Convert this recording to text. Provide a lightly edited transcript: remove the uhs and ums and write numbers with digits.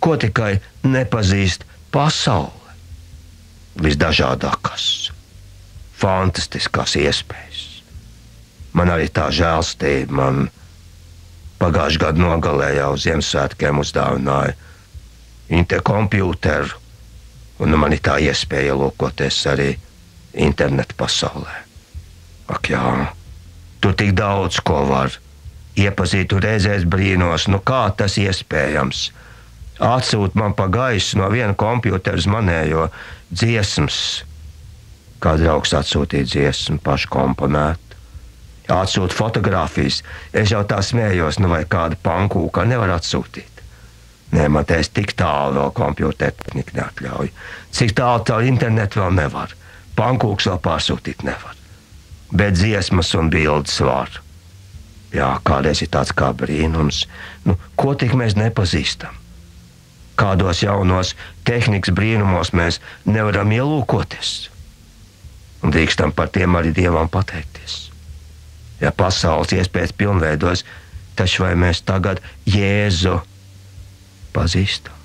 Ko tikai nepazīst pasaule. Visdažādākās, fantastiskās iespējas. Man arī tā žēlstība, man pagājušā gada nogalē jau Ziemassvētkiem uzdāvināja interkomputeru, un man ir tā iespēja ielūkoties arī internetu pasaulē. Ak jā, tur tik daudz ko var iepazīt, tu reizēs brīnos, kā tas iespējams. Atsūt man pa gaisu no viena kompjutera uz manējo dziesmas. Kā draugs atsūtīja dziesmu pašu komponētu. Atsūt fotogrāfijas. Es jau tā smējos, vai kāda pankūka nevar atsūtīt. Nē, man teiks, tik tālu vēl kompjutertehnika neatļauj. Cik tālu caur internetu vēl nevar. Pankūks vēl pārsūtīt nevar. Bet dziesmas un bildes var. Jā, kādreiz ir tāds kā brīnums. Ko tik mēs nepazīstam? Kādos jaunos tehnikas brīnumos mēs nevaram ielūkoties. Un drīkstam par tiem arī Dievam pateikties. Ja pasaules iespējas pilnveidos, taču vai mēs tagad Jēzu pazīstam?